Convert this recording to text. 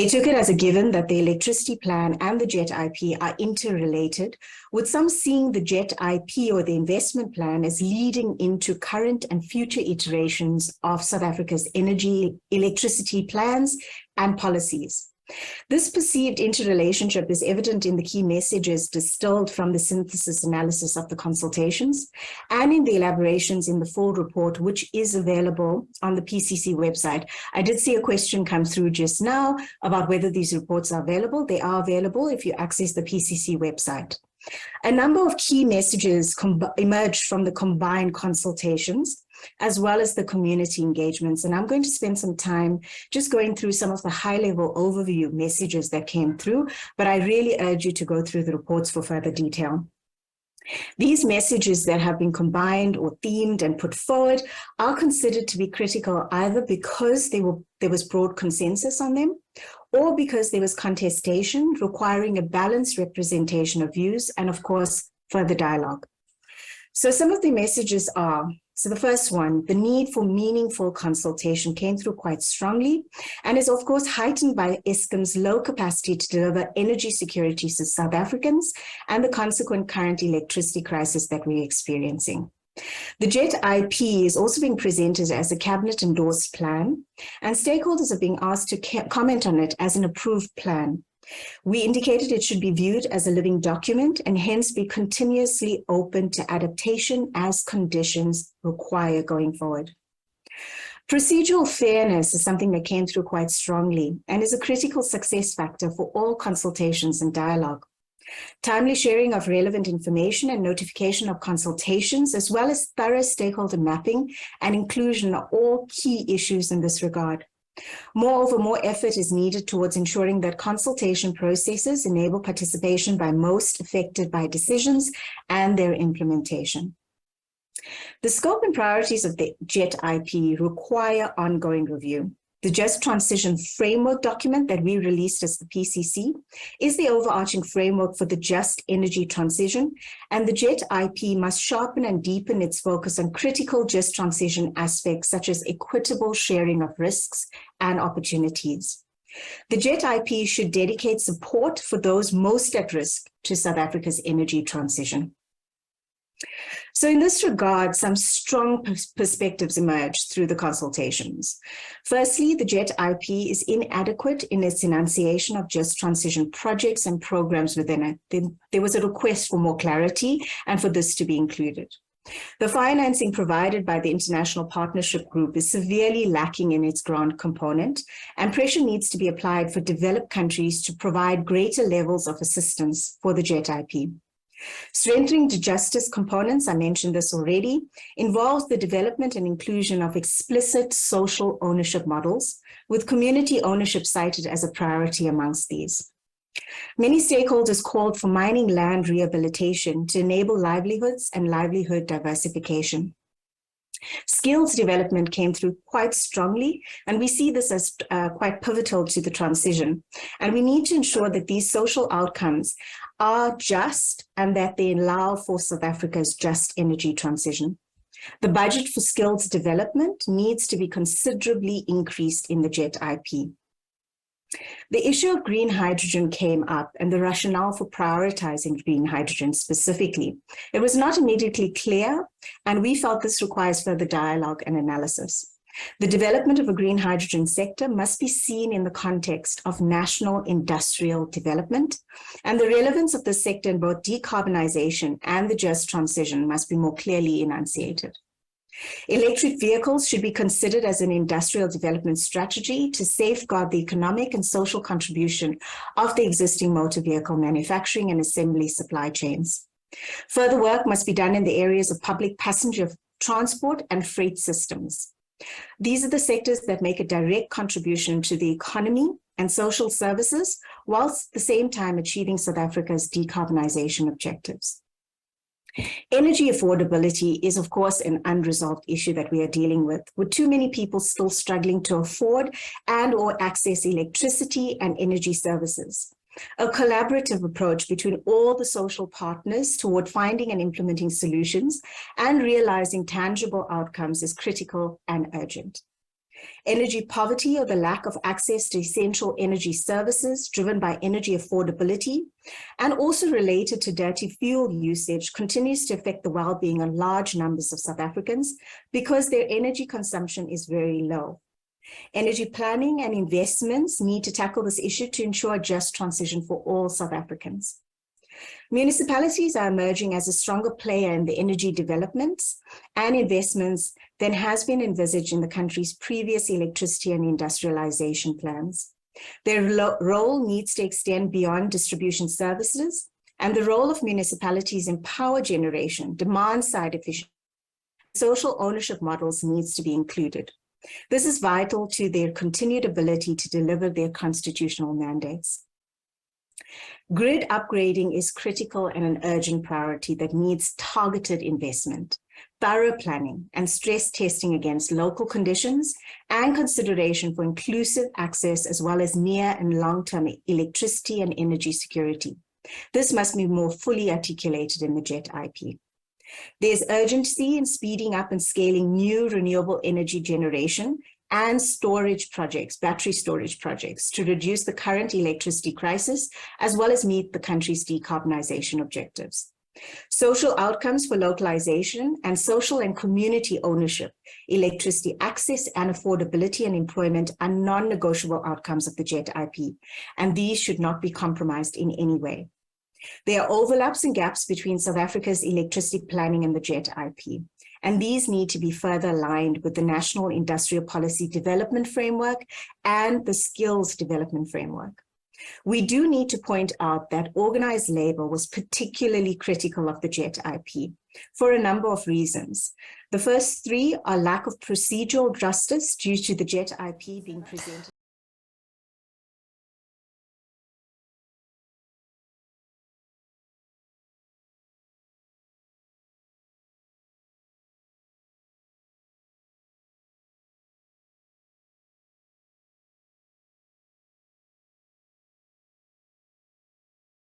They took it as a given that the electricity plan and the JET IP are interrelated, with some seeing the JET IP or the investment plan as leading into current and future iterations of South Africa's electricity plans and policies. This perceived interrelationship is evident in the key messages distilled from the synthesis analysis of the consultations and in the elaborations in the full report, which is available on the PCC website. I did see a question come through just now about whether these reports are available. They are available if you access the PCC website. A number of key messages emerged from the combined consultations, as well as the community engagements. And I'm going to spend some time just going through some of the high-level overview messages that came through, but I really urge you to go through the reports for further detail. These messages that have been combined or themed and put forward are considered to be critical either because there was broad consensus on them, or because there was contestation requiring a balanced representation of views and, of course, further dialogue. So some of the messages are, so the first one, the need for meaningful consultation came through quite strongly and is, of course, heightened by Eskom's low capacity to deliver energy security to South Africans and the consequent current electricity crisis that we're experiencing. The JET IP is also being presented as a cabinet-endorsed plan, and stakeholders are being asked to comment on it as an approved plan. We indicated it should be viewed as a living document and hence be continuously open to adaptation as conditions require going forward. Procedural fairness is something that came through quite strongly and is a critical success factor for all consultations and dialogue. Timely sharing of relevant information and notification of consultations, as well as thorough stakeholder mapping and inclusion are all key issues in this regard. Moreover, more effort is needed towards ensuring that consultation processes enable participation by most affected by decisions and their implementation. The scope and priorities of the JET IP require ongoing review. The Just Transition Framework document that we released as the PCC is the overarching framework for the just energy transition, and the JET IP must sharpen and deepen its focus on critical just transition aspects such as equitable sharing of risks and opportunities. The JET IP should dedicate support for those most at risk to South Africa's energy transition. So in this regard, some strong perspectives emerged through the consultations. Firstly, the JET IP is inadequate in its enunciation of just transition projects and programs within it. There was a request for more clarity and for this to be included. The financing provided by the International Partnership Group is severely lacking in its grant component, and pressure needs to be applied for developed countries to provide greater levels of assistance for the JET IP. Strengthening the justice components, I mentioned this already, involves the development and inclusion of explicit social ownership models, with community ownership cited as a priority amongst these. Many stakeholders called for mining land rehabilitation to enable livelihoods and livelihood diversification. Skills development came through quite strongly, and we see this as quite pivotal to the transition. And we need to ensure that these social outcomes are just and that they allow for South Africa's just energy transition. The budget for skills development needs to be considerably increased in the JET IP. The issue of green hydrogen came up and the rationale for prioritizing green hydrogen specifically. It was not immediately clear, and we felt this requires further dialogue and analysis. The development of a green hydrogen sector must be seen in the context of national industrial development, and the relevance of the sector in both decarbonization and the just transition must be more clearly enunciated. Electric vehicles should be considered as an industrial development strategy to safeguard the economic and social contribution of the existing motor vehicle manufacturing and assembly supply chains. Further work must be done in the areas of public passenger transport and freight systems. These are the sectors that make a direct contribution to the economy and social services, whilst at the same time achieving South Africa's decarbonization objectives. Energy affordability is, of course, an unresolved issue that we are dealing with too many people still struggling to afford and or access electricity and energy services. A collaborative approach between all the social partners toward finding and implementing solutions and realizing tangible outcomes is critical and urgent. Energy poverty, or the lack of access to essential energy services driven by energy affordability, and also related to dirty fuel usage, continues to affect the well-being of large numbers of South Africans because their energy consumption is very low. Energy planning and investments need to tackle this issue to ensure a just transition for all South Africans. Municipalities are emerging as a stronger player in the energy developments and investments than has been envisaged in the country's previous electricity and industrialization plans. Their role needs to extend beyond distribution services, and the role of municipalities in power generation, demand-side efficiency, social ownership models needs to be included. This is vital to their continued ability to deliver their constitutional mandates. Grid upgrading is critical and an urgent priority that needs targeted investment, thorough planning, and stress testing against local conditions and consideration for inclusive access as well as near and long-term electricity and energy security. This must be more fully articulated in the JET IP. There's urgency in speeding up and scaling new renewable energy generation and storage projects, battery storage projects, to reduce the current electricity crisis, as well as meet the country's decarbonization objectives. Social outcomes for localization and social and community ownership, electricity access and affordability and employment are non-negotiable outcomes of the JET IP, and these should not be compromised in any way. There are overlaps and gaps between South Africa's electricity planning and the JET IP, and these need to be further aligned with the National Industrial Policy Development Framework and the Skills Development Framework. We do need to point out that organized labor was particularly critical of the JET IP for a number of reasons. The first three are lack of procedural justice due to the JET IP being presented